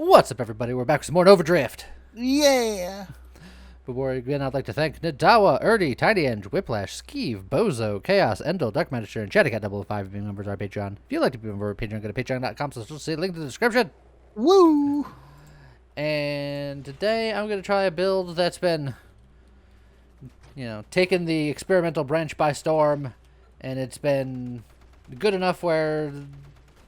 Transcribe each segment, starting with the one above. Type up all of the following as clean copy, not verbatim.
What's up, everybody? We're back with some more Overdrift. Yeah. Before we begin, I'd like to thank Nadawa, Erdy, TinyEng, Whiplash, Skeeve, Bozo, Chaos, Endel, Duck Magister, and Chattycat005 being members of our Patreon. If you'd like to be a member of our Patreon, go to patreon.com/see link in the description. Woo. And today I'm going to try a build that's been, taken the experimental branch by storm, and it's been good enough where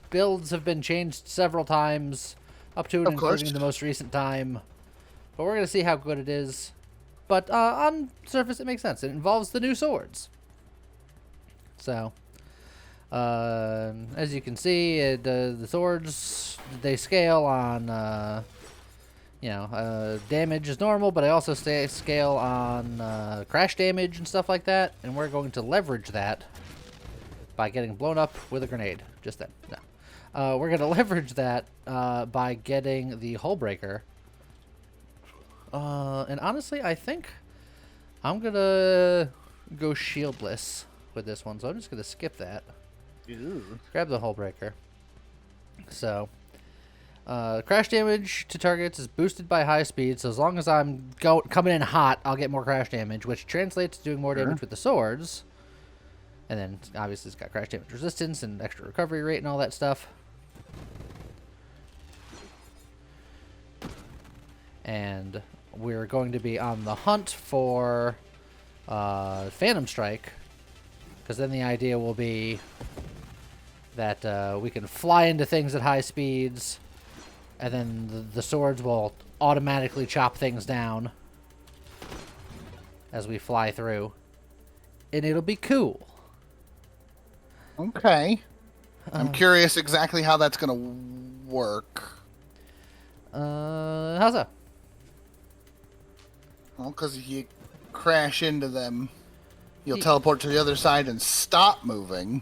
builds have been changed several times, up to and including the most recent time. But we're going to see how good it is. But on surface, it makes sense. It involves the new swords. So, as you can see, the swords, they scale on, damage is normal, but I also scale on crash damage and stuff like that. And we're going to leverage that by getting blown up with a grenade. Just then. No. We're going to leverage that by getting the hull breaker. And honestly, I think I'm going to go shieldless with this one. So I'm just going to skip that. Ew. Grab the hull breaker. So, crash damage to targets is boosted by high speed. So as long as I'm coming in hot, I'll get more crash damage, which translates to doing more damage with the swords. And then, obviously, it's got crash damage resistance and extra recovery rate and all that stuff. And we're going to be on the hunt for Phantom Strike, because then the idea will be that we can fly into things at high speeds, and then the swords will automatically chop things down as we fly through, and it'll be cool. Okay. I'm curious exactly how that's going to work. How's that? Well, because if you crash into them, you'll teleport to the other side and stop moving.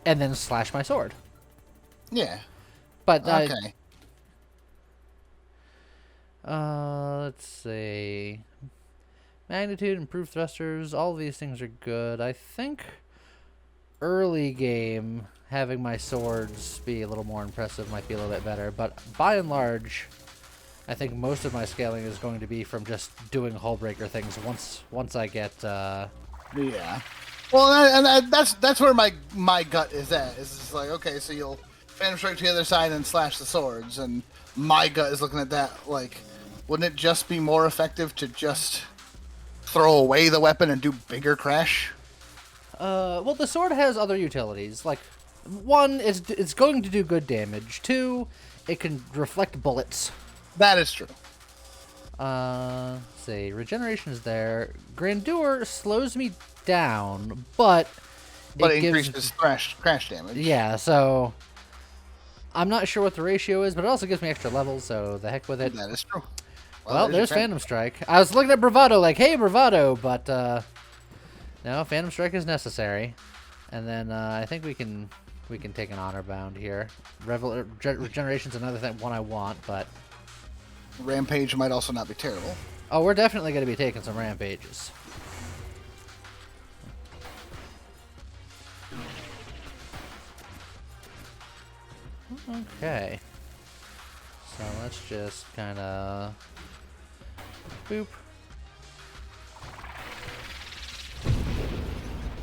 And then slash my sword. Yeah. But, okay. Let's see. Magnitude, improved thrusters, all of these things are good. I think early game, having my swords be a little more impressive might be a little bit better. But by and large, I think most of my scaling is going to be from just doing hull breaker things once I get Yeah. Well, and that's where my gut is at. It's just like, okay, so you'll Phantom Strike to the other side and slash the swords, and my gut is looking at that like, wouldn't it just be more effective to just throw away the weapon and do bigger crash? Well, the sword has other utilities. Like, one, it's going to do good damage. Two, it can reflect bullets. That is true. Let's see, regeneration is there. Grandeur slows me down, but it increases crash damage. Yeah, so I'm not sure what the ratio is, but it also gives me extra levels, so the heck with it. That is true. Well, there's Phantom Strike. I was looking at Bravado, like, hey, Bravado, but no, Phantom Strike is necessary. And then I think we can take an honor bound here. Regeneration's another one I want, but Rampage might also not be terrible. Oh, we're definitely going to be taking some rampages. Okay. So let's just kind of boop.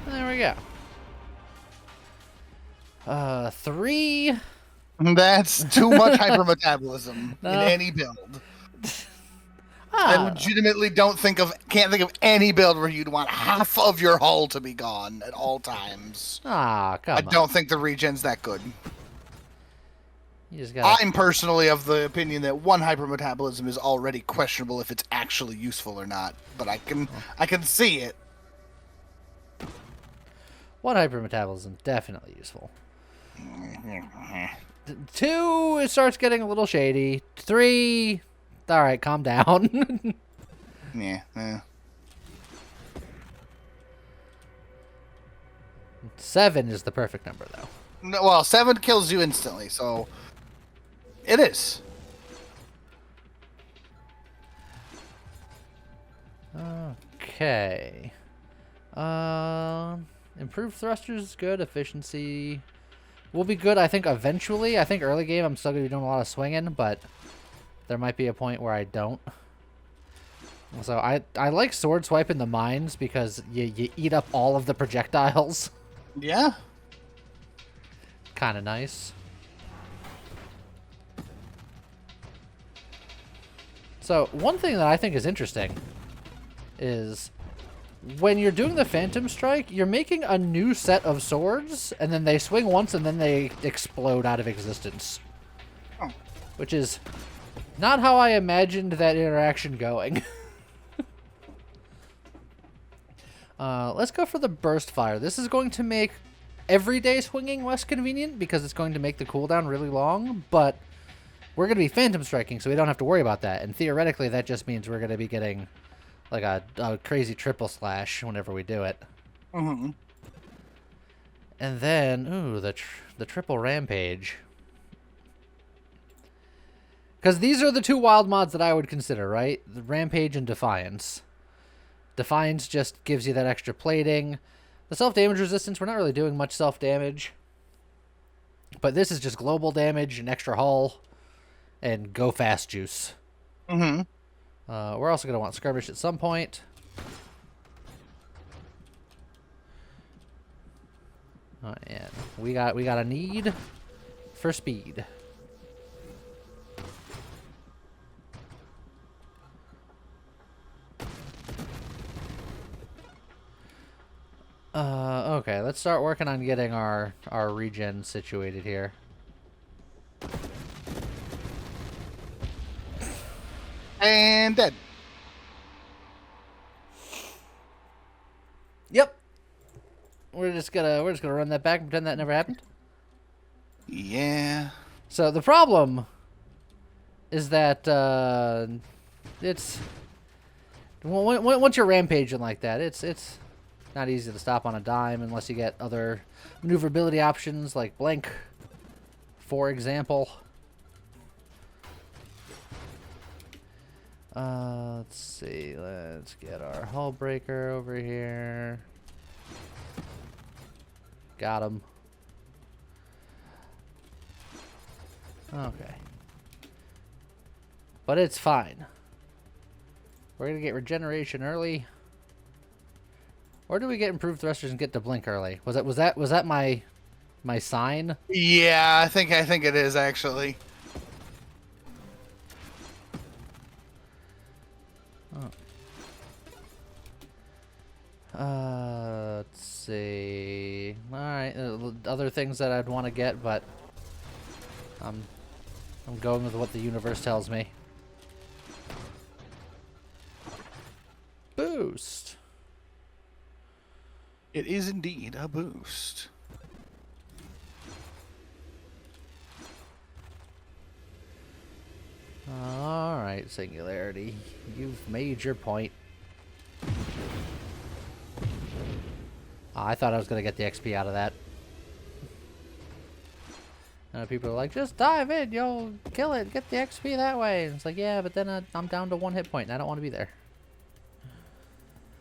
There we go. 3. That's too much hypermetabolism in any build. I legitimately can't think of any build where you'd want half of your hull to be gone at all times. Come on. I don't think the regen's that good. You just gotta... I'm personally of the opinion that 1 hypermetabolism is already questionable if it's actually useful or not, but I can see it. 1 hypermetabolism, definitely useful. 2, it starts getting a little shady. 3, all right, calm down. Yeah. 7 is the perfect number, though. No, well, 7 kills you instantly, so it is. Okay. Improved thrusters is good. Efficiency will be good, I think, eventually. I think early game I'm still going to be doing a lot of swinging, but there might be a point where I don't. So I like sword swiping the mines because you eat up all of the projectiles. Yeah. Kind of nice. So one thing that I think is interesting is when you're doing the Phantom Strike, you're making a new set of swords, and then they swing once and then they explode out of existence. Oh. Which is not how I imagined that interaction going. Let's go for the Burst Fire. This is going to make everyday swinging less convenient because it's going to make the cooldown really long, but we're going to be Phantom Striking, so we don't have to worry about that. And theoretically, that just means we're going to be getting like a crazy triple slash whenever we do it. Mm-hmm. And then, ooh, the triple Rampage. Because these are the two wild mods that I would consider, right? The Rampage and Defiance. Defiance just gives you that extra plating. The self-damage resistance, we're not really doing much self-damage. But this is just global damage and extra hull and go fast juice. Mm-hmm. We're also going to want skirmish at some point. And we got a need for speed. Okay, let's start working on getting our regen situated here. And dead. Yep. We're just gonna run that back and pretend that never happened. Yeah. So the problem is that it's once you're rampaging like that, it's not easy to stop on a dime unless you get other maneuverability options like blink, for example. Let's see. Let's get our hull breaker over here. Got him. Okay. But it's fine. We're gonna get regeneration early. Or do we get improved thrusters and get to blink early? Was that my sign? Yeah, I think it is actually. Let's see. All right, other things that I'd want to get, but I'm going with what the universe tells me. Boost. It is indeed a boost. All right, Singularity. You've made your point. I thought I was going to get the XP out of that. People are like, just dive in, you'll kill it, get the XP that way. And it's like, yeah, but then I'm down to 1 hit point, and I don't want to be there.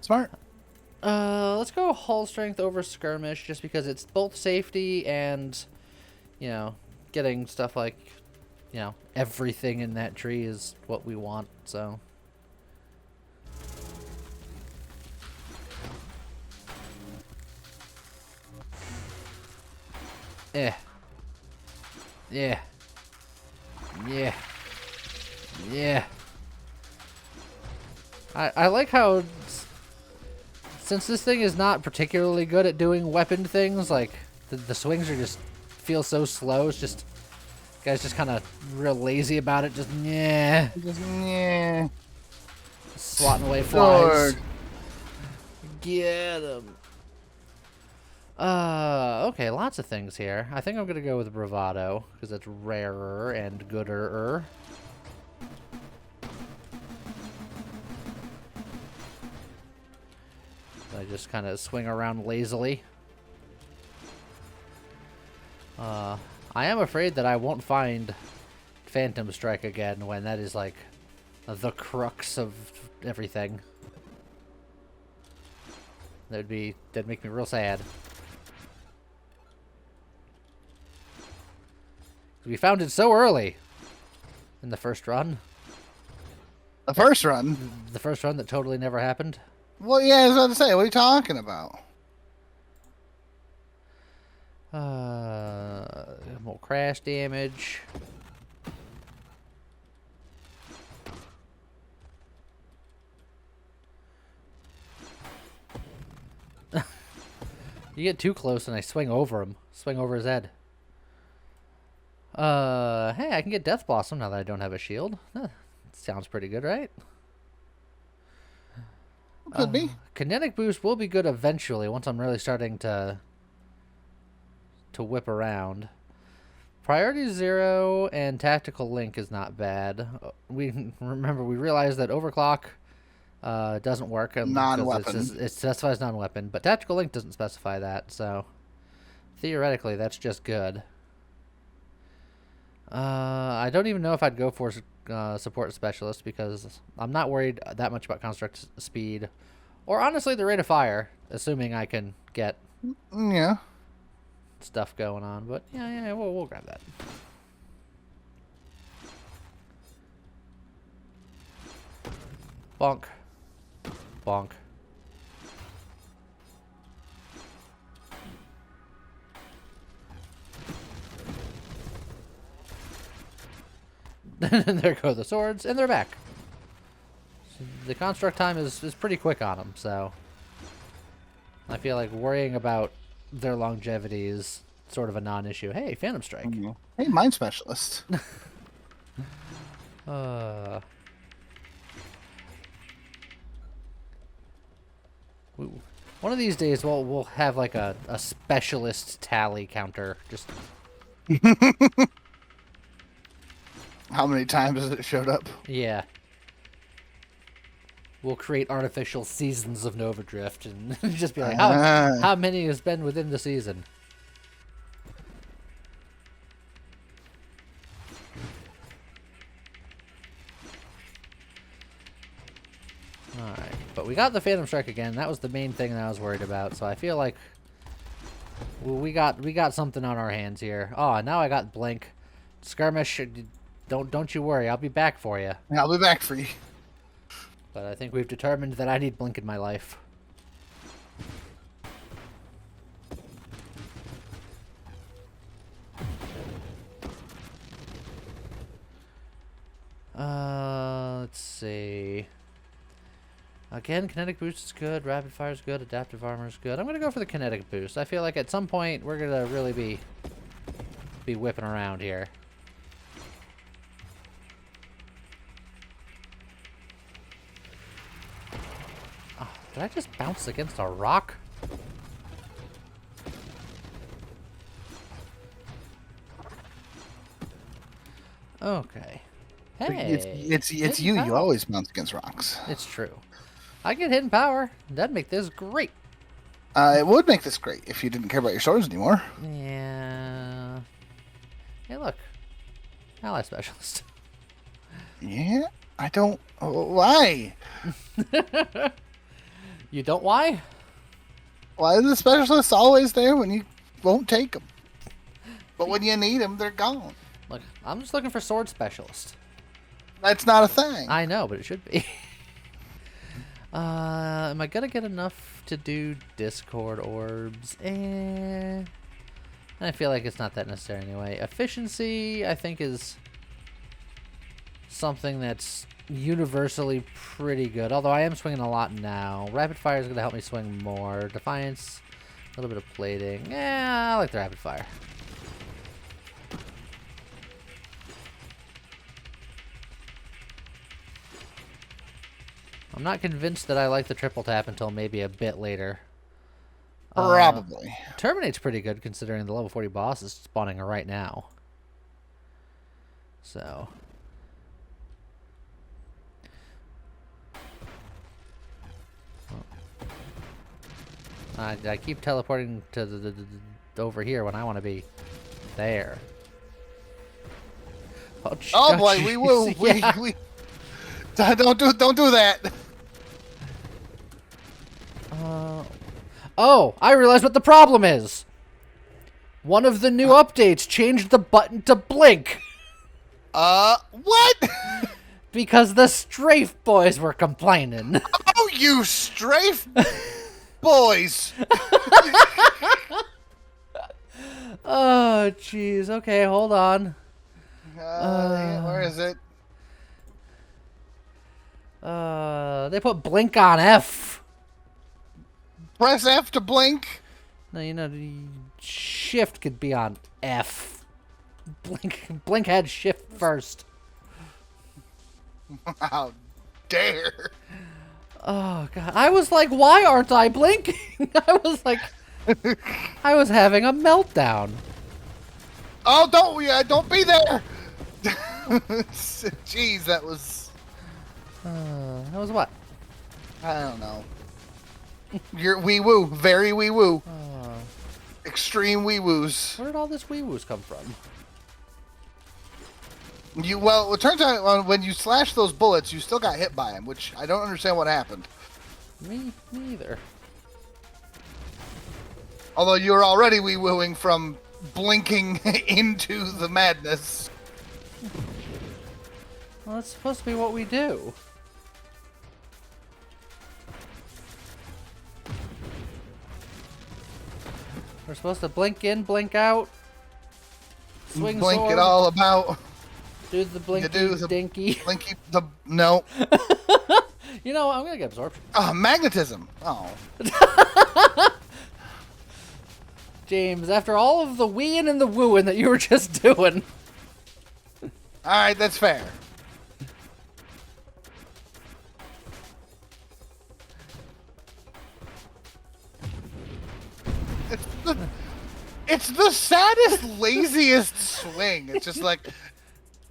Smart. Let's go hull strength over skirmish, just because it's both safety and, you know, getting stuff like, you know, everything in that tree is what we want, so. Yeah. Yeah. Yeah. Yeah. I like how, since this thing is not particularly good at doing weapon things, like, the swings are just, feel so slow. It's just, guys just kind of real lazy about it. Just, yeah. Just, yeah. Swatting away flies. Sword. Get them. Okay, lots of things here. I think I'm gonna go with Bravado, because it's rarer and gooder-er. I just kind of swing around lazily. I am afraid that I won't find Phantom Strike again when that is, like, the crux of everything. That'd make me real sad. We found it so early in the first run. The first run. The first run that totally never happened. Well, yeah, I was about to say, what are you talking about? More crash damage. You get too close and I swing over him. Swing over his head. Hey, I can get Death Blossom now that I don't have a shield. Sounds pretty good, right? Could be. Kinetic boost will be good eventually once I'm really starting to whip around. Priority 0 and Tactical Link is not bad. We realized that Overclock doesn't work. Non-weapon. It specifies non-weapon, but Tactical Link doesn't specify that, so theoretically that's just good. I don't even know if I'd go for support specialist because I'm not worried that much about construct speed, or honestly the rate of fire, assuming I can get stuff going on. But yeah, we'll grab that. Bonk, bonk. And there go the swords, and they're back. So the construct time is pretty quick on them, so I feel like worrying about their longevity is sort of a non-issue. Hey, Phantom Strike. Hey, Mind Specialist. One of these days we'll have like a specialist tally counter. Just how many times has it showed up? Yeah. We'll create artificial seasons of Nova Drift and just be like, how many has been within the season? Alright, but we got the Phantom Strike again. That was the main thing that I was worried about, so I feel like we got something on our hands here. Oh, now I got Blink. Skirmish, don't you worry, I'll be back for you. I'll be back for you. But I think we've determined that I need Blink in my life. Let's see. Again, kinetic boost is good, rapid fire is good, adaptive armor is good. I'm gonna go for the kinetic boost. I feel like at some point we're gonna really be whipping around here. Oh, did I just bounce against a rock? Okay. Hey, it's you. You always bounce against rocks. It's true. I get hidden power. That'd make this great. It would make this great if you didn't care about your swords anymore. Yeah. Hey, look. Ally specialist. Yeah, I don't. Why? You don't why? Why are the specialists always there when you won't take them? But when you need them, they're gone. Look, I'm just looking for sword specialist. That's not a thing. I know, but it should be. Am I gonna get enough to do Discord orbs? I feel like it's not that necessary anyway. Efficiency, I think, is something that's universally pretty good. Although I am swinging a lot now. Rapid fire is gonna help me swing more. Defiance, a little bit of plating. Yeah, I like the rapid fire. I'm not convinced that I like the triple tap until maybe a bit later. Probably. Terminate's pretty good considering the level 40 boss is spawning right now. So. I keep teleporting to the over here when I want to be there. Oh boy, we will. Yeah. We don't do that. Oh, I realized what the problem is. One of the new updates changed the button to blink. What? Because the strafe boys were complaining. Oh, you strafe boys! Oh, jeez. Okay, hold on. Where is it? They put blink on F. Press F to blink. No, you know, the shift could be on F. Blink had shift first. How dare! Oh god, I was like, why aren't I blinking? I was like, I was having a meltdown. Oh, don't be there! Jeez, that was what? I don't know. You're wee woo, very wee woo, extreme wee woos. Where did all this wee woos come from? Well, it turns out when you slash those bullets, you still got hit by them, which I don't understand what happened. Me neither. Although you were already wee wooing from blinking into the madness. Well, that's supposed to be what we do. We're supposed to blink in, blink out. Swing Blink sword. it all about. Do the blinky dinky. Blinky no. You know what? I'm gonna get absorption. Oh, magnetism. Oh. James, after all of the weeing and the wooing that you were just doing. Alright, that's fair. It's the saddest, laziest swing. It's just like,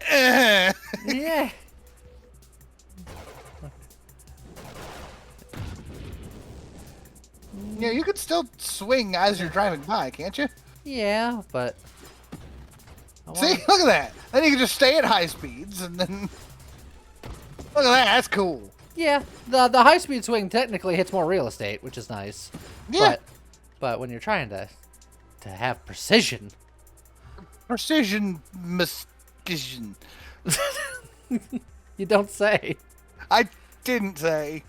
Yeah. Yeah, you could still swing as you're driving by, can't you? Yeah, but... See, look at that. Then you can just stay at high speeds, and then... Look at that, that's cool. Yeah, the high-speed swing technically hits more real estate, which is nice. Yeah. But when you're trying to have precision... Precision... You don't say. I didn't say.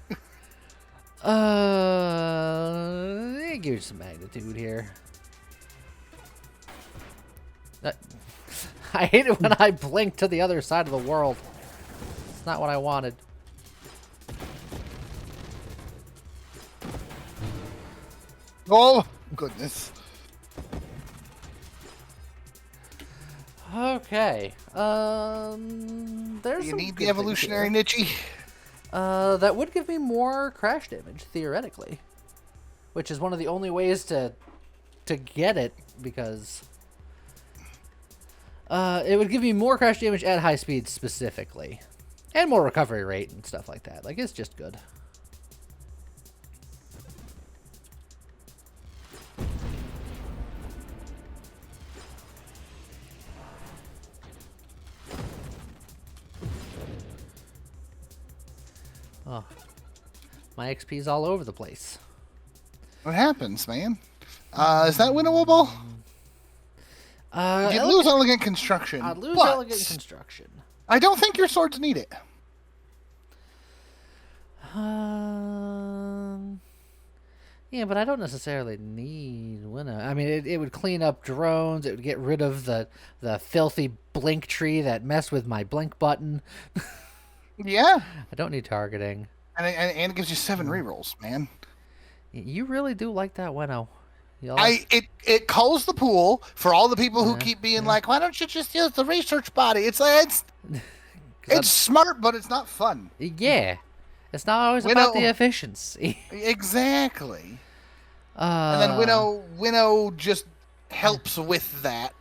Give you some magnitude here. I hate it when I blink to the other side of the world. It's not what I wanted. Oh, goodness. Okay. There's You some need good the evolutionary things niche. here. That would give me more crash damage, theoretically. Which is one of the only ways to get it, because... it would give me more crash damage at high speeds specifically. And more recovery rate and stuff like that. Like, it's just good. Oh. My XP's all over the place. What happens, man? Is that winnable? You'd lose elegant construction. I'd lose elegant construction. I don't think your swords need it. Yeah, but I don't necessarily need winnow. I mean, it would clean up drones. It would get rid of the filthy blink tree that messed with my blink button. Yeah. I don't need targeting. And it gives you 7 rerolls, man. You really do like that winnow. It culls the pool for all the people who keep being like, why don't you just use the research body? It's like it's smart, but it's not fun. Yeah. It's not always about the efficiency. Exactly. And then Winnow just helps with that.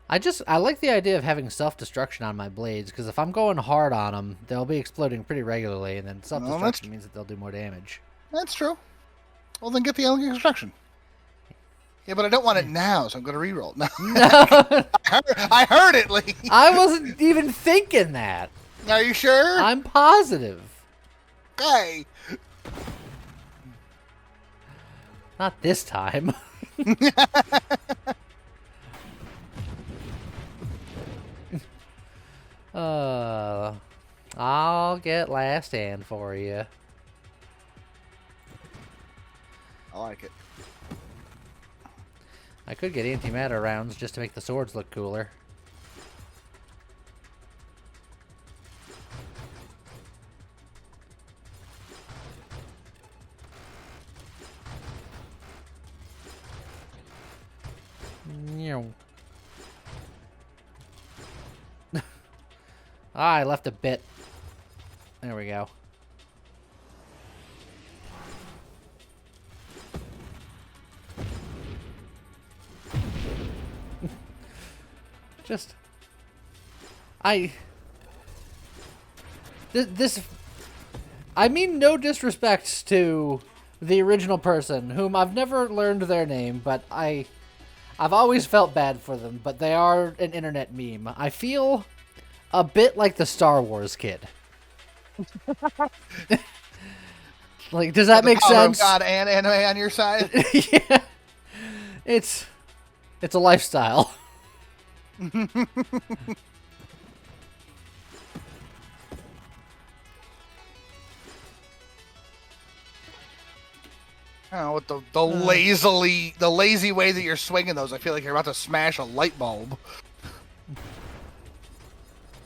I like the idea of having self-destruction on my blades, because if I'm going hard on them, they'll be exploding pretty regularly, and then self-destruction means that they'll do more damage. That's true. Well, then get the elegant construction. Yeah, but I don't want it now, so I'm going to reroll. No. I heard it, Lee. I wasn't even thinking that. Are you sure? I'm positive. Okay. Not this time. get last hand for you. I like it. I could get antimatter rounds just to make the swords look cooler. I left a bit. There we go. Just... This... I mean no disrespect to the original person, whom I've never learned their name, but I've always felt bad for them, but they are an internet meme. I feel a bit like the Star Wars kid. Like, does that make sense? Of God and anime on your side? Yeah. It's a lifestyle. Oh, with the lazy way that you're swinging those, I feel like you're about to smash a light bulb.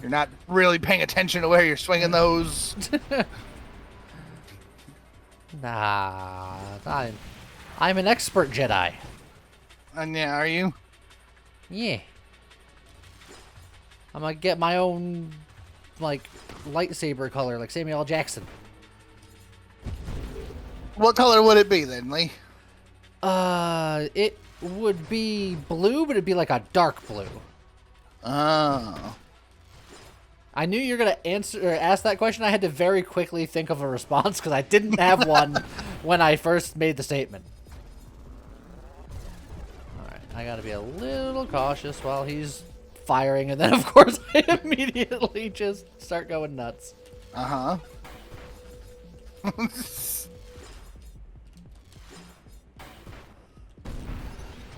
You're not really paying attention to where you're swinging those. Nah, I'm an expert Jedi. And yeah, are you? Yeah. I'm gonna get my own, like, lightsaber color, like Samuel L. Jackson. What color would it be then, Lee? It would be blue, but it'd be like a dark blue. Oh. I knew you were gonna ask that question. I had to very quickly think of a response because I didn't have one when I first made the statement. All right, I gotta be a little cautious while he's firing, and then of course I immediately just start going nuts. Uh huh.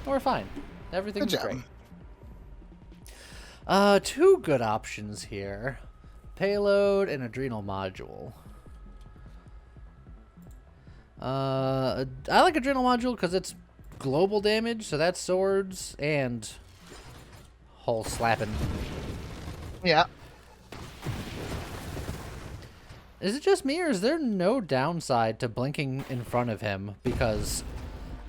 We're fine. Everything's Good job. great. Two good options here. Payload and adrenal module. I like adrenal module because it's global damage, so that's swords and hole slapping. Yeah. Is it just me, or is there no downside to blinking in front of him? Because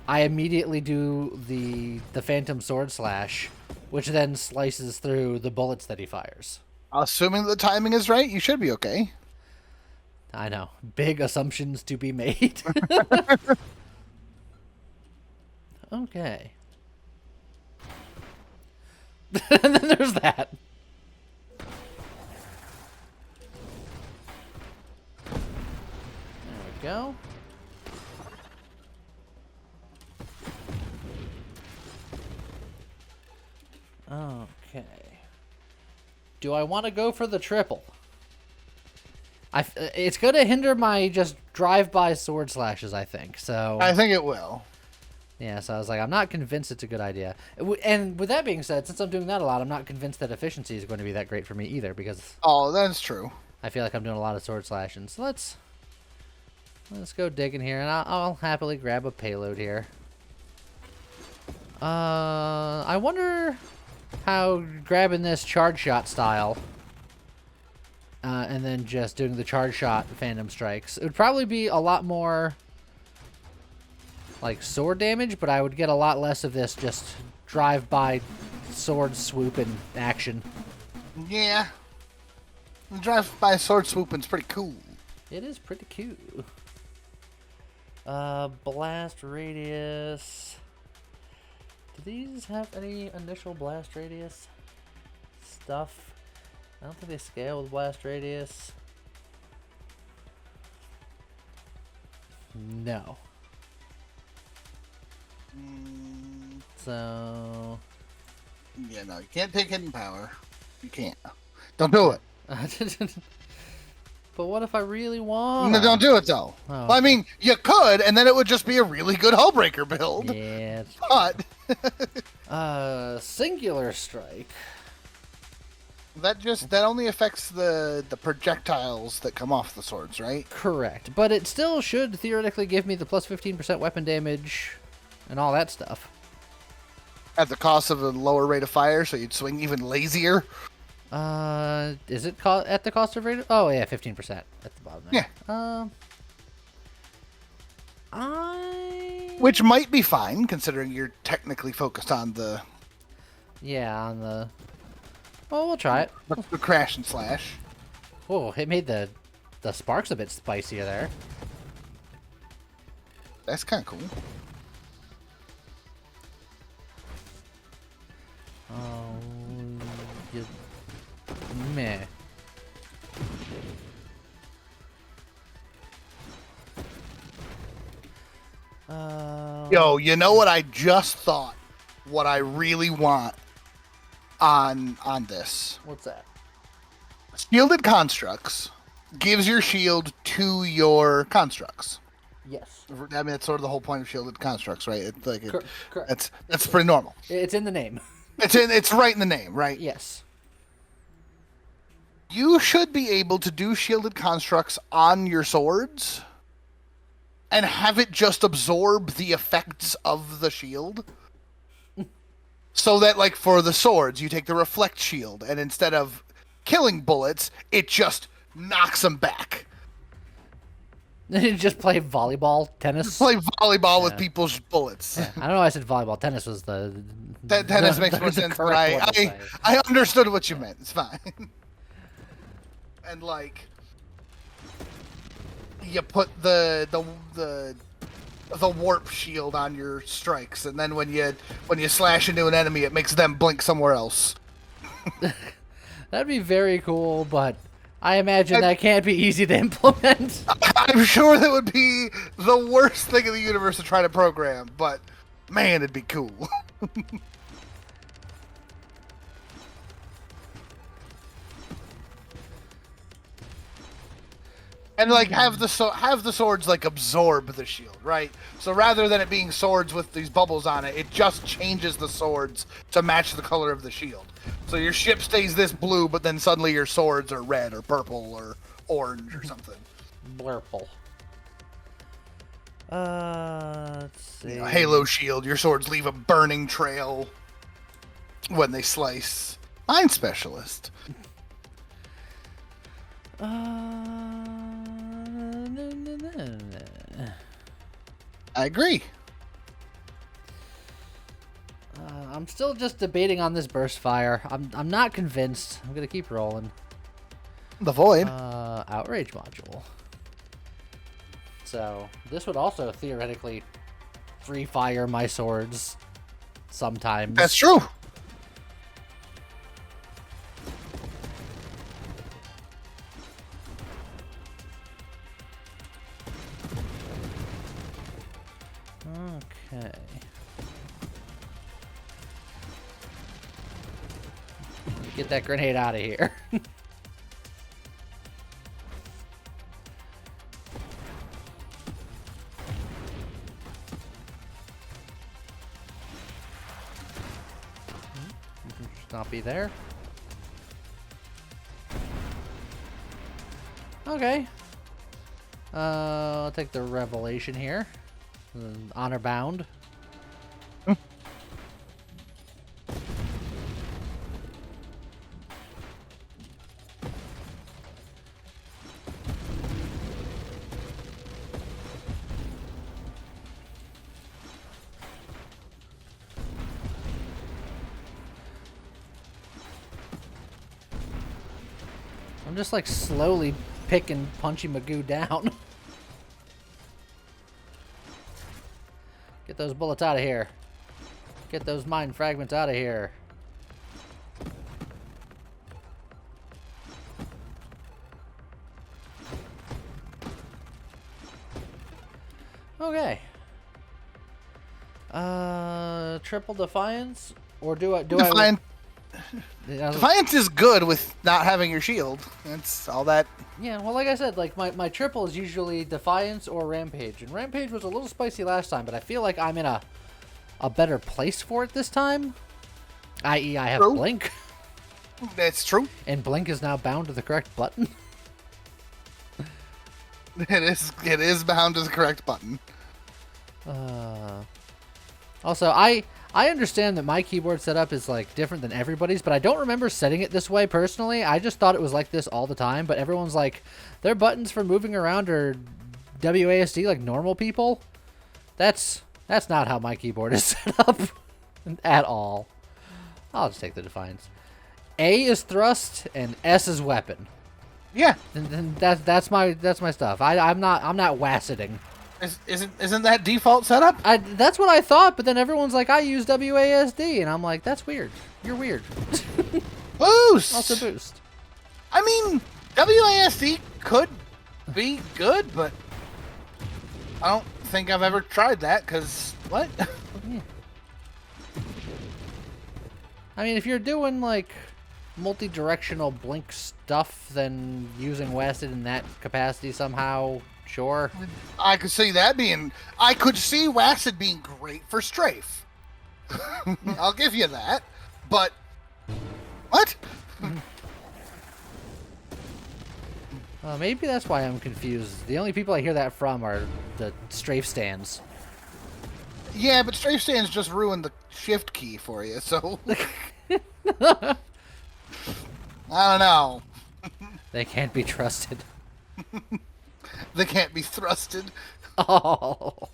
I immediately do the phantom sword slash, which then slices through the bullets that he fires. Assuming the timing is right, you should be okay. I know. Big assumptions to be made. Okay. And then there's that. There we go. Okay. Do I want to go for the triple? It's going to hinder my just drive-by sword slashes, I think. So I think it will. yeah, so I was like, I'm not convinced it's a good idea. And with that being said, since I'm doing that a lot, I'm not convinced that efficiency is going to be that great for me either, because Oh, that's true. I feel like I'm doing a lot of sword slashing. So let's go digging here, and I'll happily grab a payload here. I wonder how grabbing this charge shot style and then just doing the charge shot phantom strikes, it would probably be a lot more like sword damage, but I would get a lot less of this just drive-by sword swooping action. Yeah. The drive-by sword swooping's pretty cool. It is pretty cute. Blast radius. Do these have any initial blast radius stuff? I don't think they scale with blast radius. No. So... Yeah, no, you can't take hidden power. You can't. Don't do it. But what if I really want? No, don't do it, though. Oh. Well, I mean, you could, and then it would just be a really good Hullbreaker build. Yeah. But... Singular strike. That only affects the projectiles that come off the swords, right? Correct. But it still should theoretically give me the plus 15% weapon damage and all that stuff. At the cost of a lower rate of fire, so you'd swing even lazier. Is it at the cost of rate? Oh yeah, 15% at the bottom there. Yeah. I. Which might be fine, considering you're technically focused on the. Yeah, on the. Well, we'll try it. The crash and slash. Oh, it made the sparks a bit spicier there. That's kind of cool. Oh, meh. Yo, you know what I just thought? What I really want on this. What's that? Shielded constructs gives your shield to your constructs. Yes. I mean, that's sort of the whole point of shielded constructs, right? It's like Correct. that's pretty normal. It's in the name. It's right in the name, right? Yes. You should be able to do shielded constructs on your swords and have it just absorb the effects of the shield. So that, like, for the swords, you take the reflect shield, and instead of killing bullets, it just knocks them back. Just play volleyball, tennis. Play volleyball with people's bullets. Yeah. I don't know why I said volleyball. Tennis was the. Tennis makes more sense, but I understood what you meant. It's fine. And like, you put the warp shield on your strikes, and then when you slash into an enemy, it makes them blink somewhere else. That'd be very cool, but I imagine that can't be easy to implement. I'm sure that would be the worst thing in the universe to try to program, but man, it'd be cool. And like have the swords like absorb the shield, right? So rather than it being swords with these bubbles on it, it just changes the swords to match the color of the shield. So your ship stays this blue, but then suddenly your swords are red or purple or orange or something. Blurple. Let's see. You know, Halo shield, your swords leave a burning trail when they slice. Mine specialist. I agree. I'm still just debating on this burst fire. I'm not convinced. I'm gonna keep rolling. The void. Outrage module. So this would also theoretically free fire my swords sometimes. That's true. Okay. Get that grenade out of here. Just not be there. Okay. I'll take the revelation here. Honor bound. I'm just like slowly picking Punchy Magoo down. Get those bullets out of here. Get those mine fragments out of here. Okay. Triple Defiance? Or Defiance is good with not having your shield. That's all that. Yeah, well, like I said, like my triple is usually Defiance or Rampage. And Rampage was a little spicy last time, but I feel like I'm in a better place for it this time. I.e., I have Blink. That's true. And blink is now bound to the correct button. It is bound to the correct button. Also, I understand that my keyboard setup is like different than everybody's, but I don't remember setting it this way personally. I just thought it was like this all the time, but everyone's like, their buttons for moving around are WASD like normal people. That's not how my keyboard is set up at all. I'll just take the Defiance. A is thrust and S is weapon. Yeah. And that's my stuff. I'm not wasseting. Isn't that default setup? That's what I thought, but then everyone's like, I use WASD, and I'm like, that's weird. You're weird. Boost. Also boost. I mean, WASD could be good, but I don't think I've ever tried that. Cause what? Yeah. I mean, if you're doing like multi-directional blink stuff, then using WASD in that capacity somehow. Sure. I could see that being. I could see WASD being great for strafe. I'll give you that. But what? Maybe that's why I'm confused. The only people I hear that from are the strafe stands. Yeah, but strafe stands just ruined the shift key for you. So I don't know. They can't be trusted. They can't be thrusted. Oh.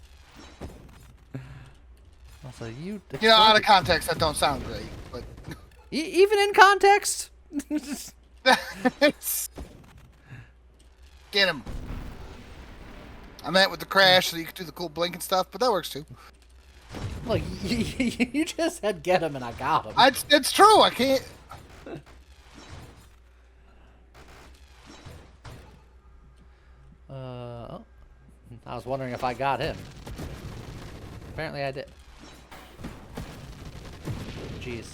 Also, you know, out of context, that don't sound great, but even in context. Get him. I meant with the crash, so you could do the cool blink and stuff, but that works too. Look, you just said get him, and I got him. It's true. I can't. Oh. I was wondering if I got him. Apparently I did. Jeez.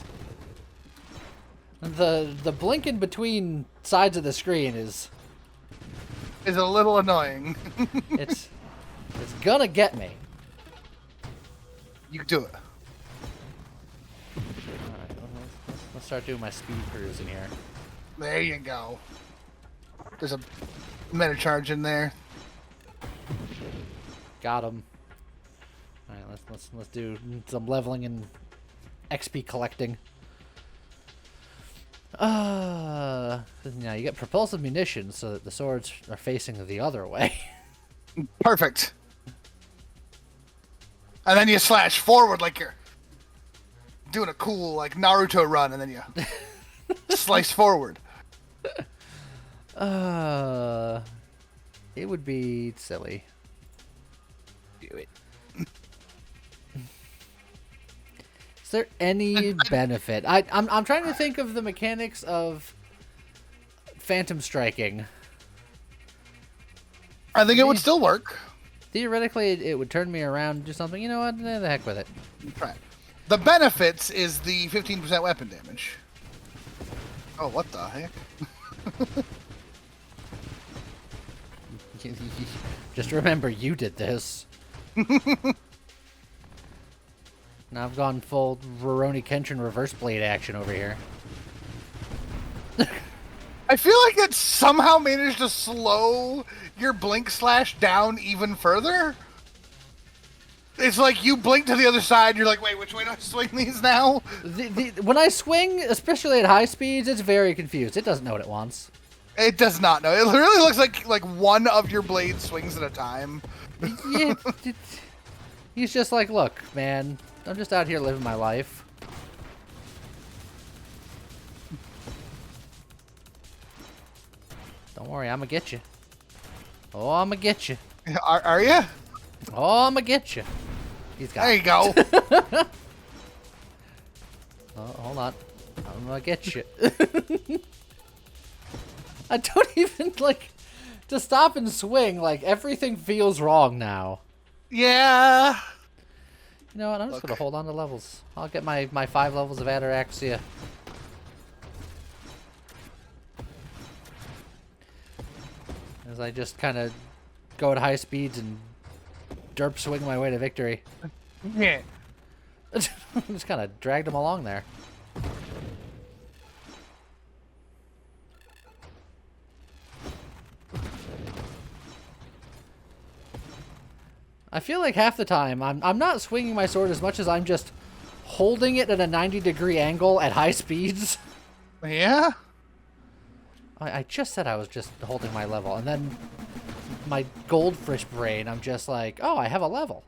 The blink in between sides of the screen is a little annoying. it's gonna get me. You can do it. Alright, let's start doing my speed cruising here. There you go. There's a meta charge in there. Got him. Alright, let's do some leveling and XP collecting. Now you get propulsive munitions so that the swords are facing the other way. Perfect. And then you slash forward like you're doing a cool like Naruto run, and then you slice forward. It would be silly. Do it. Is there any benefit? I'm trying to think of the mechanics of phantom striking. I think it would still work. Theoretically, it would turn me around and do something. You know what? The heck with it. Right. The benefits is the 15% weapon damage. Oh, what the heck? Just remember, you did this. Now I've gone full Rurouni Kenshin reverse blade action over here. I feel like it somehow managed to slow your blink slash down even further. It's like you blink to the other side, you're like, wait, which way do I swing these now? When I swing, especially at high speeds, it's very confused. It doesn't know what it wants. It does not know. It really looks like one of your blades swings at a time. Yeah, he's just like, look, man, I'm just out here living my life. Don't worry, I'm gonna get you. Oh, I'm gonna get you. Are you? Oh, I'm gonna get you. He's got. There you go. Oh, hold on. I'm gonna get you. I don't even like to stop and swing. Like everything feels wrong now. Yeah. You know what? I'm just gonna hold on to levels. I'll get my 5 levels of Ataraxia. As I just kind of go at high speeds and derp swing my way to victory. Yeah. Just kind of dragged him along there. I feel like half the time I'm not swinging my sword as much as I'm just holding it at a 90-degree angle at high speeds. Yeah? I just said I was just holding my level, and then my goldfish brain, I'm just like, oh, I have a level.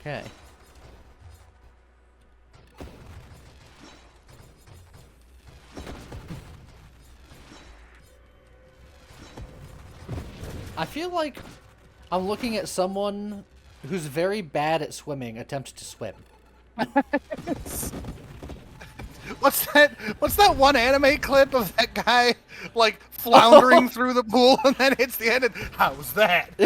Okay. I feel like I'm looking at someone who's very bad at swimming attempt to swim. What's that one anime clip of that guy like floundering through the pool and then hits the end and how's that?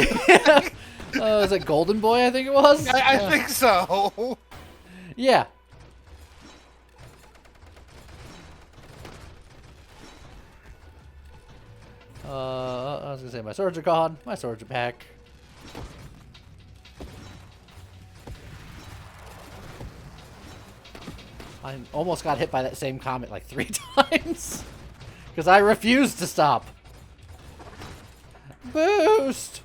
Was it Golden Boy, I think it was? I think so. Yeah. I was gonna say my swords are gone. My swords are back. I almost got hit by that same comet like 3 times. Because I refused to stop. Boost!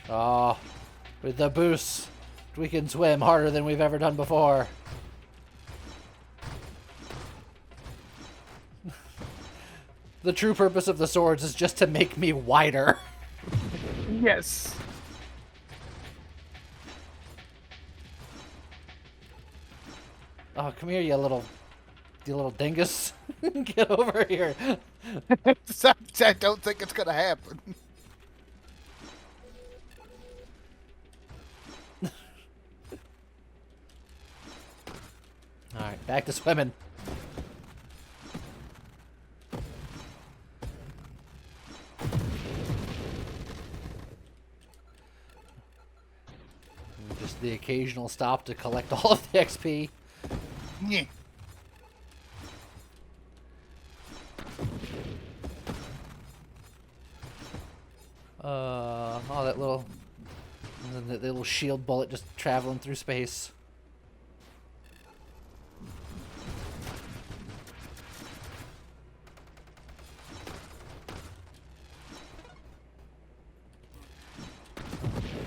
Oh, with the boost, we can swim harder than we've ever done before. The true purpose of the swords is just to make me wider. Yes. Oh, come here, you little dingus. Get over here. I don't think it's gonna happen. Alright, back to swimming. Just the occasional stop to collect all of the XP. Yeah. Oh, that little shield bullet just traveling through space.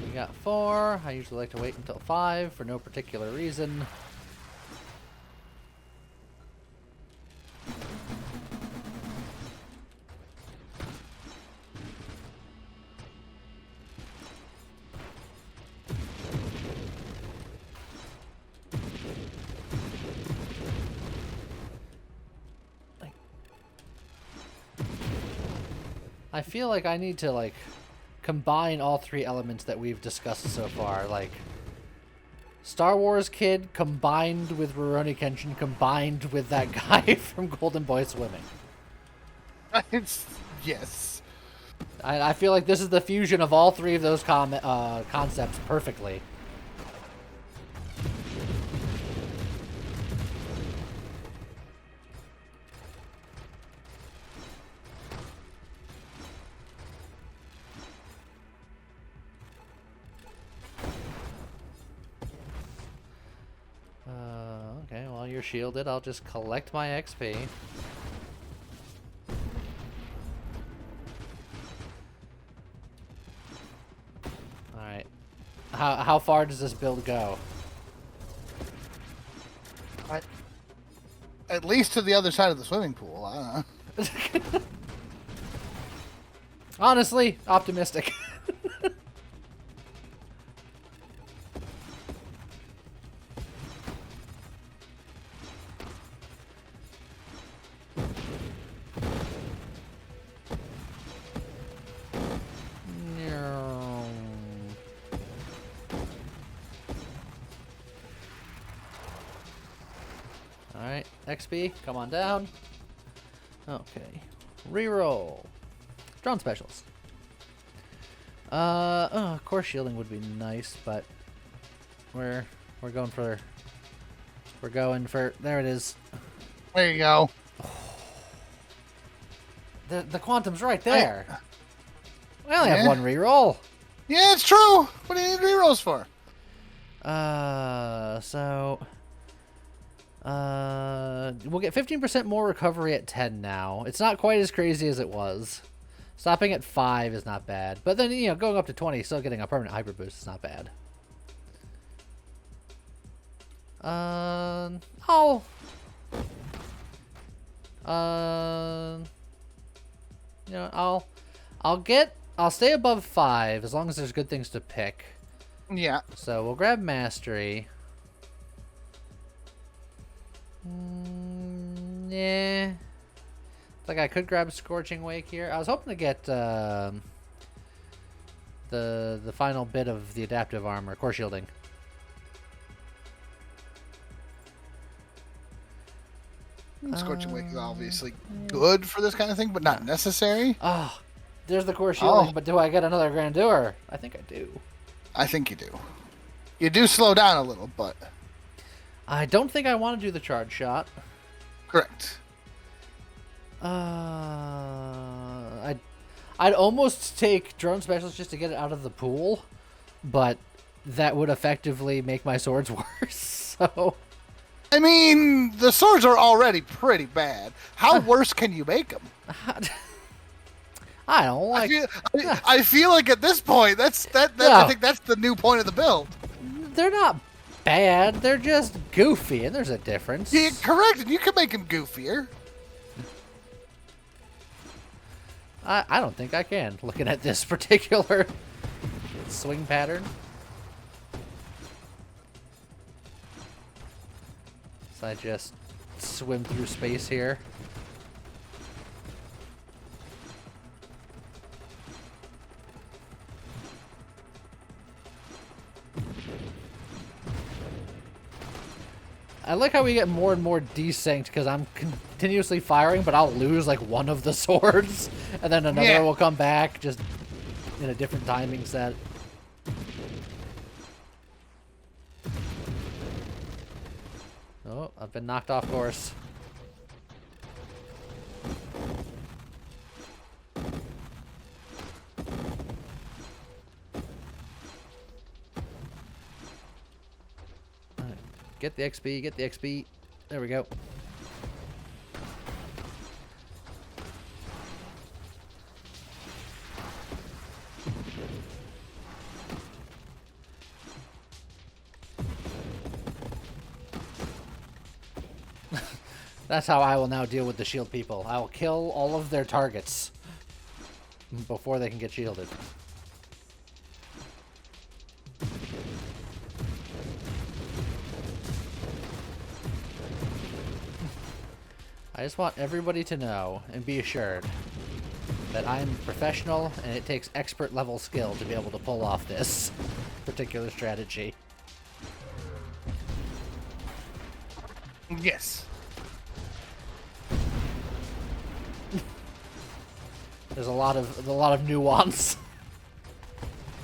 We got 4. I usually like to wait until 5 for no particular reason. I feel like I need to, like, combine all 3 elements that we've discussed so far. Like, Star Wars Kid combined with Rurouni Kenshin combined with that guy from Golden Boy Swimming. Yes. I feel like this is the fusion of all 3 of those concepts perfectly. Okay, while you're shielded, I'll just collect my XP. Alright. How far does this build go? At least to the other side of the swimming pool. I don't know. Honestly, optimistic. Alright, XP, come on down. Okay. Reroll. Drone specials. Core shielding would be nice, but we're going for there it is. There you go. The quantum's right there. I only have 1 reroll. Yeah, it's true. What do you need rerolls for? We'll get 15% more recovery at 10 now. It's not quite as crazy as it was. Stopping at 5 is not bad. But then, you know, going up to 20, still getting a permanent hyper boost is not bad. You know, I'll stay above 5 as long as there's good things to pick. Yeah. So we'll grab Mastery. Yeah. Like I could grab Scorching Wake here. I was hoping to get the final bit of the adaptive armor, core shielding. Scorching Wake is obviously good for this kind of thing, but not necessary. Oh, there's the core shielding, but do I get another Grandeur? I think I do. I think you do. You do slow down a little, but... I don't think I want to do the charge shot. Correct. I'd almost take Drone Specialist just to get it out of the pool, but that would effectively make my swords worse, so... I mean, the swords are already pretty bad. How worse can you make them? I don't like... I feel like at this point, I think that's the new point of the build. They're not bad, they're just goofy, and there's a difference. Yeah, correct, and you can make them goofier. I don't think I can, looking at this particular swing pattern. So I just swim through space here. I like how we get more and more desynced because I'm continuously firing, but I'll lose like one of the swords, and then another will come back just in a different timing set. Oh, I've been knocked off course. Get the XP, get the XP. There we go. That's how I will now deal with the shield people. I will kill all of their targets before they can get shielded. I just want everybody to know and be assured that I'm professional and it takes expert level skill to be able to pull off this particular strategy. Yes. There's a lot of nuance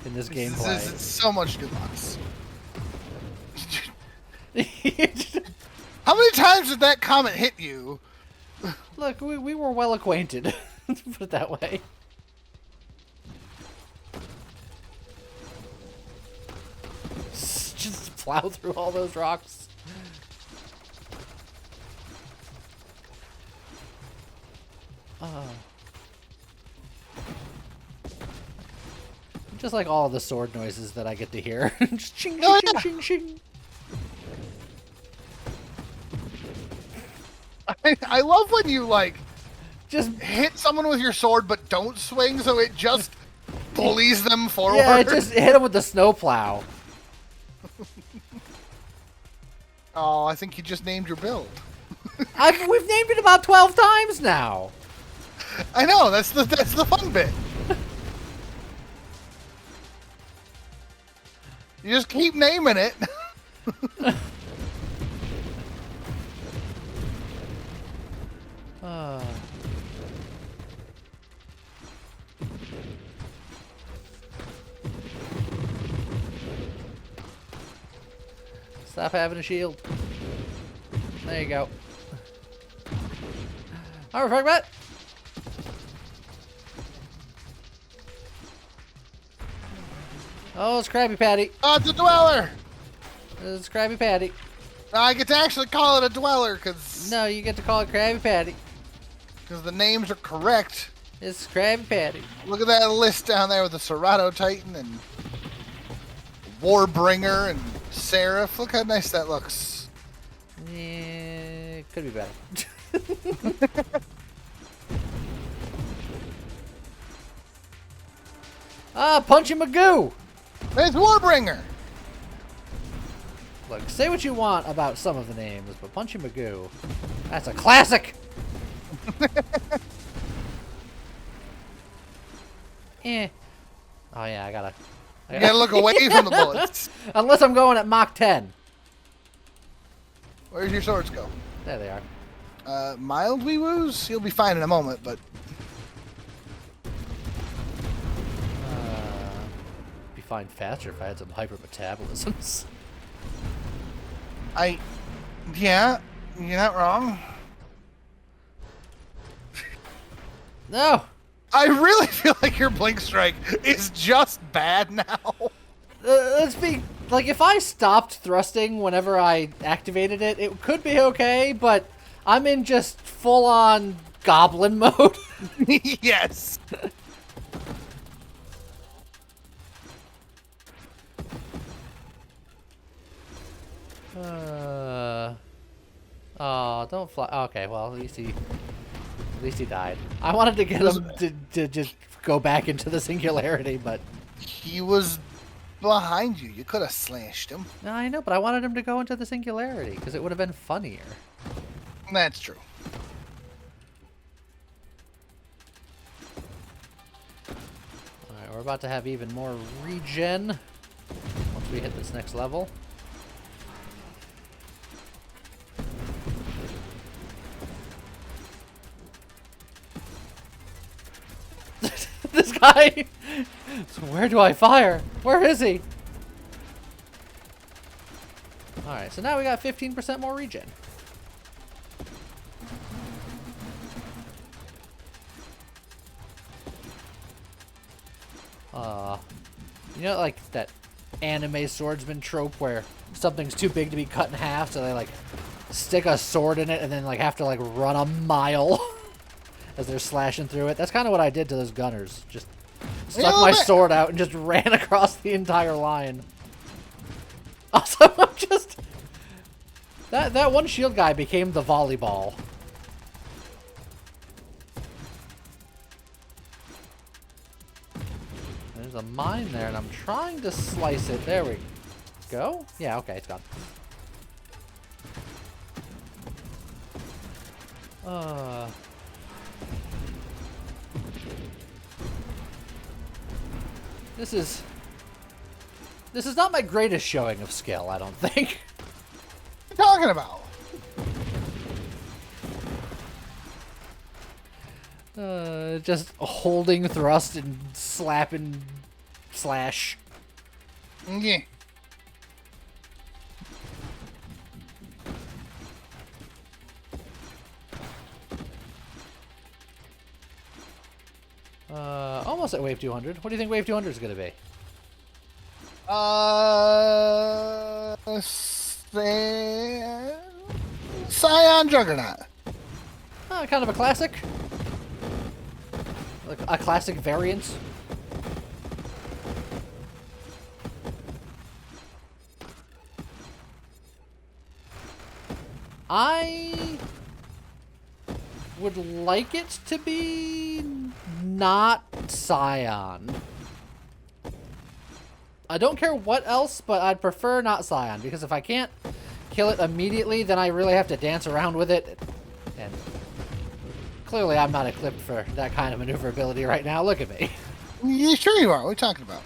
in this gameplay. There's so much nuance. How many times did that comment hit you? Look, we were well acquainted. Put it that way. Just plow through all those rocks. Just like all the sword noises that I get to hear. Just ching, ching, ching, ching, ching. I love when you, like, just hit someone with your sword but don't swing, so it just bullies them forward. Yeah, just hit them with the snowplow. Oh, I think you just named your build. We've named it about 12 times now. I know, that's the fun bit. You just keep naming it. Stop having a shield. There you go. Alright, fuck that. Oh, it's Krabby Patty. Oh, it's a dweller. It's Krabby Patty. I get to actually call it a dweller because No, you get to call it Krabby Patty. the names are correct. It's Krabby Patty. Look at that list down there with the Serato Titan and Warbringer and Seraph. Look how nice that looks. Yeah, could be better. Ah, Punchy Magoo! It's Warbringer. Look, say what you want about some of the names, but Punchy Magoo, that's a classic! Eh. Oh yeah, I gotta You gotta look away from the bullets. Unless I'm going at Mach 10. Where's your swords go? There they are. Mild wee woos? You'll be fine in a moment, but Be fine faster if I had some hypermetabolisms. yeah, you're not wrong. No! I really feel like your Blink Strike is just bad now. Let's be... Like, if I stopped thrusting whenever I activated it, it could be okay, but I'm in just full-on goblin mode. Yes. Oh, don't fly. Okay, well, at least he died. I wanted to get him to just go back into the singularity, but... He was behind you. You could have slashed him. No, I know, but I wanted him to go into the singularity, because it would have been funnier. That's true. Alright, we're about to have even more regen once we hit this next level. This guy! So where do I fire? Where is he? Alright, so now we got 15% more regen. You know, like that anime swordsman trope where something's too big to be cut in half, so they like stick a sword in it and then like have to like run a mile as they're slashing through it. That's kind of what I did to those gunners. Just stuck my sword out and just ran across the entire line. Also, I'm just... That one shield guy became the volleyball. There's a mine there, and I'm trying to slice it. There we go. Yeah, okay, it's gone. This is not my greatest showing of skill, I don't think. What are you talking about? Just holding thrust and slapping slash. Yeah. Almost at wave 200. What do you think wave 200 is going to be? Scion Juggernaut. Kind of a classic. Like a classic variant. I would like it to be not Scion. I don't care what else, but I'd prefer not Scion, because if I can't kill it immediately, then I really have to dance around with it. And clearly I'm not equipped for that kind of maneuverability right now. Look at me. You sure you are? What are you talking about?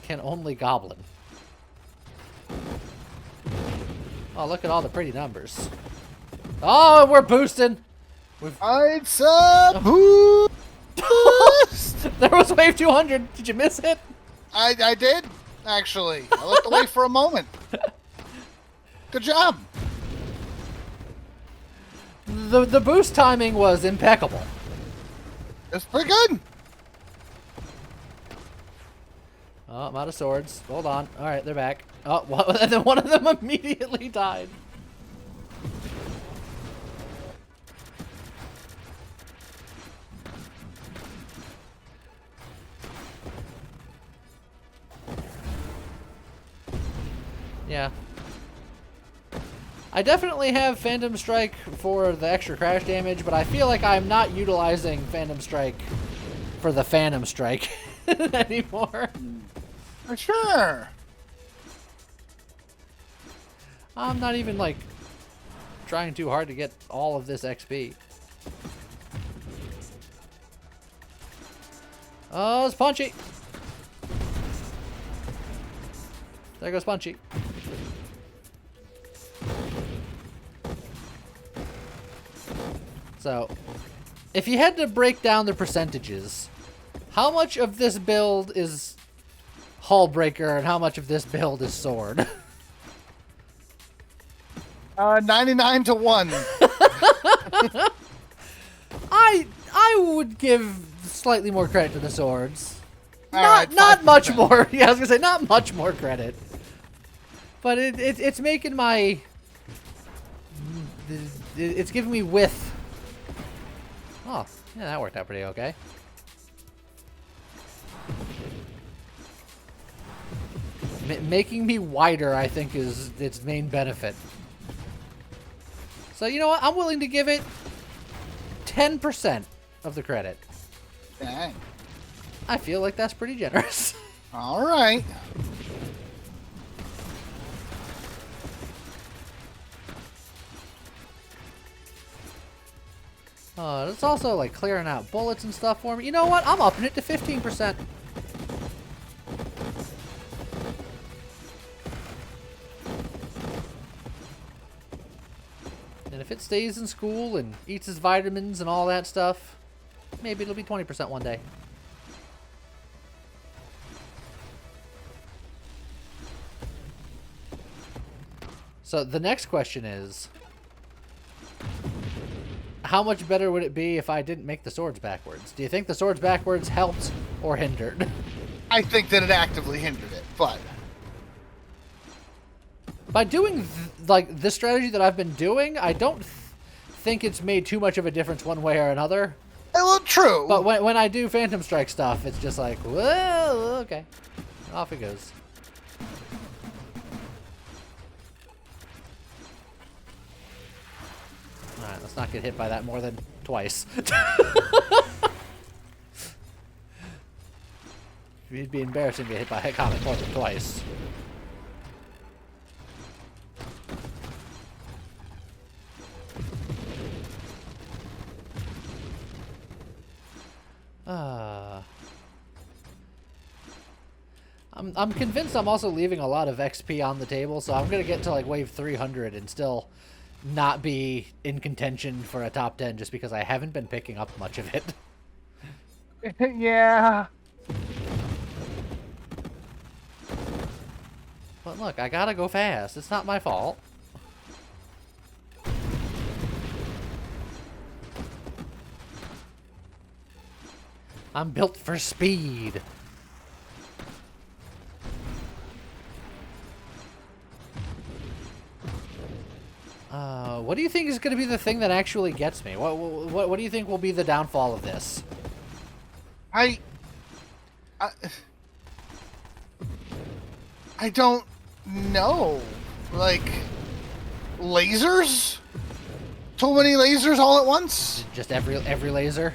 Can only goblin. Oh, look at all the pretty numbers. Oh, we're boosting. It's a boost. There was wave 200. Did you miss it? I did, actually. I looked away for a moment. Good job. the boost timing was impeccable. It's pretty good. Oh, I'm out of swords. Hold on. All right, they're back. Oh, and then one of them immediately died. Yeah. I definitely have Phantom Strike for the extra crash damage, but I feel like I'm not utilizing Phantom Strike for the Phantom Strike anymore. For sure. I'm not even, like, trying too hard to get all of this XP. Oh, it's Punchy. There goes Punchy. So, if you had to break down the percentages, how much of this build is Hull Breaker and how much of this build is Sword? 99 to 1. I would give slightly more credit to the swords. Alright, Not 5%. much more. Yeah, I was gonna say not much more credit. But it's making my it's giving me width. Oh, yeah, that worked out pretty okay. Making me wider, I think, is its main benefit. So, you know what? I'm willing to give it 10% of the credit. Dang. I feel like that's pretty generous. All right. It's also like clearing out bullets and stuff for me. You know what? I'm upping it to 15%. And if it stays in school and eats its vitamins and all that stuff, maybe it'll be 20% one day. So the next question is, how much better would it be if I didn't make the swords backwards? Do you think the swords backwards helped or hindered? I think that it actively hindered it, but By doing like this strategy that I've been doing, I don't think it's made too much of a difference one way or another. well, true. But when I do Phantom Strike stuff, it's just like, whoa, okay, off it goes. All right, let's not get hit by that more than twice. It'd be embarrassing to get hit by a comet more than twice. I'm convinced I'm also leaving a lot of XP on the table, so I'm gonna get to like wave 300 and still not be in contention for a top 10 just because I haven't been picking up much of it. Yeah. But look, I gotta go fast. It's not my fault. I'm built for speed. What do you think is going to be the thing that actually gets me? What do you think will be the downfall of this? I don't know. Like, lasers? Too many lasers all at once? Just every laser?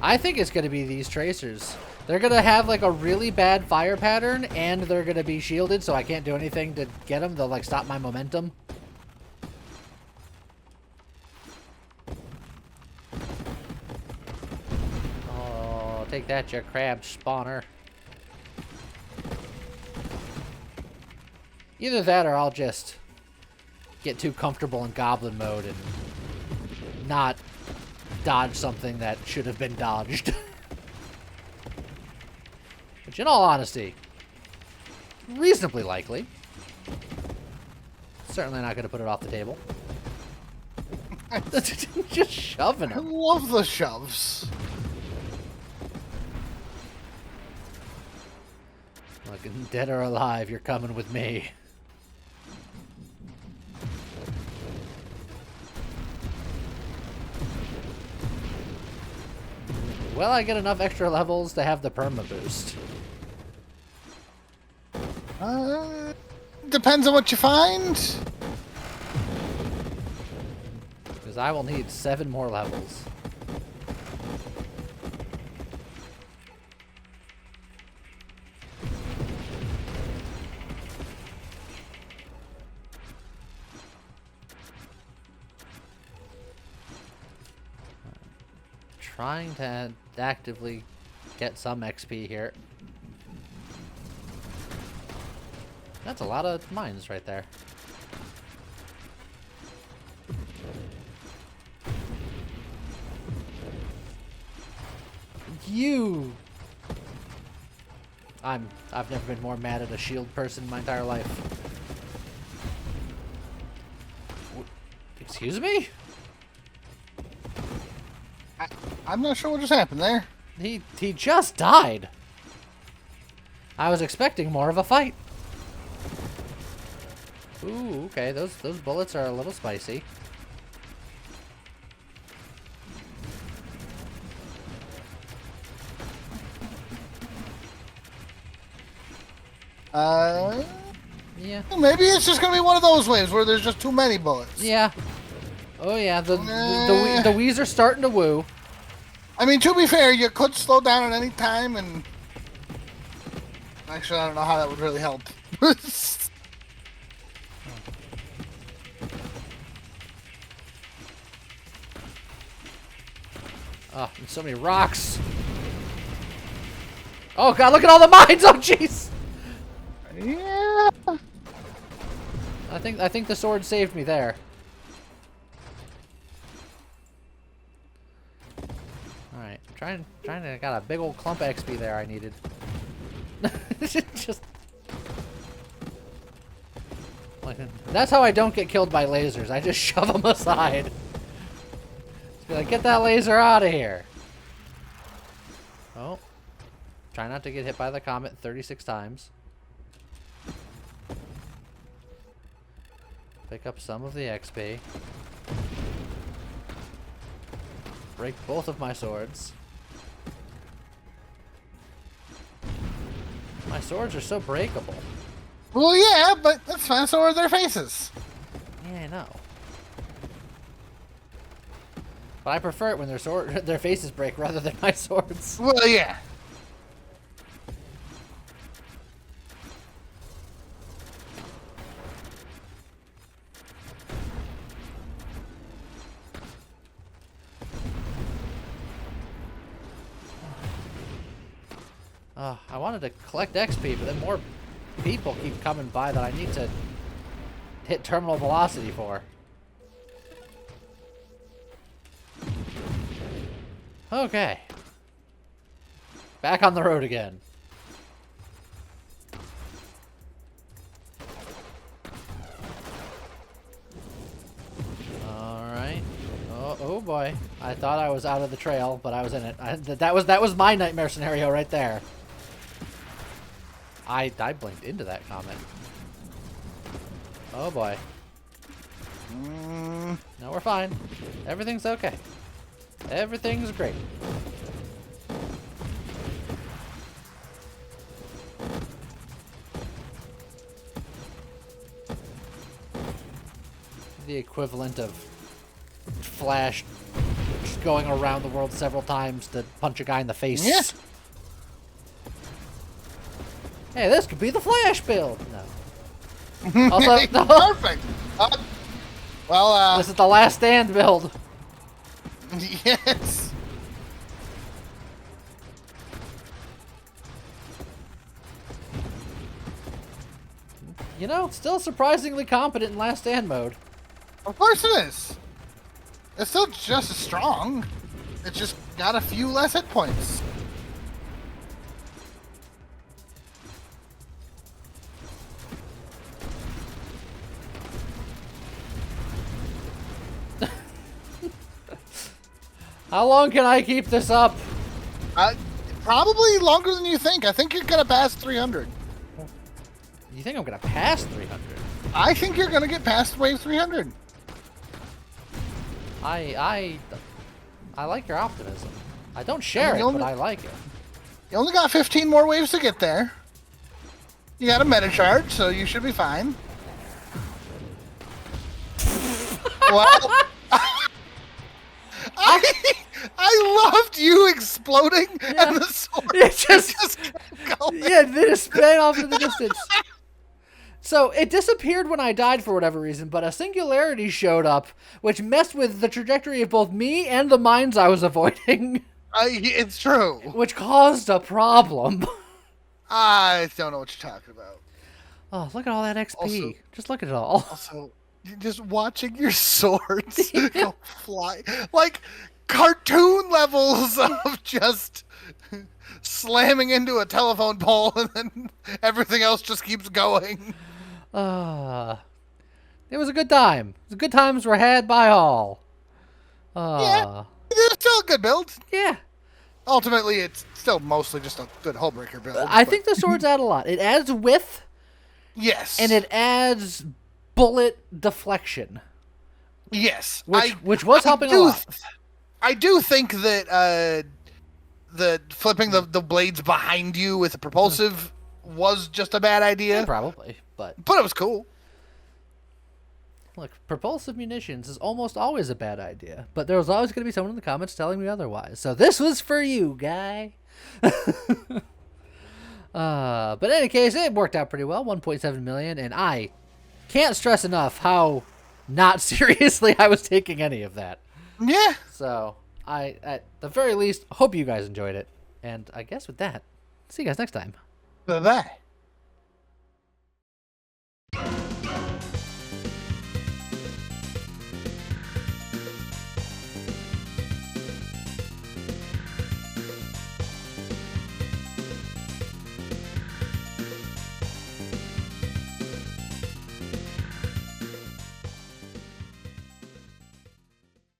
I think it's going to be these tracers. They're going to have like a really bad fire pattern and they're going to be shielded so I can't do anything to get them. They'll like stop my momentum. Oh, take that, you crab spawner. Either that or I'll just get too comfortable in goblin mode and not dodge something that should have been dodged. Which, in all honesty, reasonably likely. Certainly not going to put it off the table. Just shoving I him. love the shoves. Like, dead or alive, you're coming with me. Well, I get enough extra levels to have the perma boost. Depends on what you find. Because I will need 7 more levels. Trying to actively get some XP here. That's a lot of mines right there. I've never been more mad at a shield person in my entire life. Excuse me? I'm not sure what just happened there. He just died. I was expecting more of a fight. Ooh, okay, those bullets are a little spicy. Yeah. Maybe it's just gonna be one of those waves where there's just too many bullets. Yeah. Oh yeah, the Wii's are starting to woo. I mean, to be fair, you could slow down at any time, and actually, I don't know how that would really help. Oh, and so many rocks. Oh god, look at all the mines! Oh jeez. Yeah. I think the sword saved me there. Alright, trying to got a big old clump of XP there I needed. Just like, that's how I don't get killed by lasers. I just shove them aside. Just be like, get that laser out of here. Oh. Try not to get hit by the comet 36 times. Pick up some of the XP. Break both of my swords. My swords are so breakable. Well, yeah, but that's fine. So are their faces. Yeah, I know. But I prefer it when their faces break rather than my swords. Well, yeah. I wanted to collect XP, but then more people keep coming by that I need to hit terminal velocity for. Okay. Back on the road again. Alright. Oh boy. I thought I was out of the trail, but I was in it. That was my nightmare scenario right there. I blinked into that comment. Oh boy. No, we're fine. Everything's okay. Everything's great. The equivalent of Flash just going around the world several times to punch a guy in the face. Yeah. Hey, this could be the Flash build. No. Also, no. Perfect. This is the Last Stand build. Yes. You know, still surprisingly competent in Last Stand mode. Of course it is. It's still just as strong. It just got a few less hit points. How long can I keep this up? Probably longer than you think. I think you're gonna pass 300. You think I'm gonna pass 300? I think you're gonna get past wave 300. I like your optimism. I don't share it, but I like it. You only got 15 more waves to get there. You got a meta charge, so you should be fine. Well, I loved you exploding and the sword just kept going. Yeah, they just sped off into the distance. So it disappeared when I died for whatever reason, but a singularity showed up, which messed with the trajectory of both me and the mines I was avoiding. It's true. Which caused a problem. I don't know what you're talking about. Oh, look at all that XP. Also, just look at it all. Also, just watching your swords go fly. Like, cartoon levels of just slamming into a telephone pole and then everything else just keeps going. It was a good time. The good times were had by all. Yeah, it's still a good build. Yeah. Ultimately, it's still mostly just a good hullbreaker build. I think the swords add a lot. It adds width. Yes. And it adds bullet deflection. Yes. Which was helping a lot. I do think that the flipping the blades behind you with the propulsive was just a bad idea. Yeah, probably, but it was cool. Look, propulsive munitions is almost always a bad idea, but there was always going to be someone in the comments telling me otherwise. So this was for you, guy. But in any case, it worked out pretty well, 1.7 million, and I can't stress enough how not seriously I was taking any of that. Yeah. So I, at the very least, hope you guys enjoyed it, and I guess with that, see you guys next time. Bye-bye.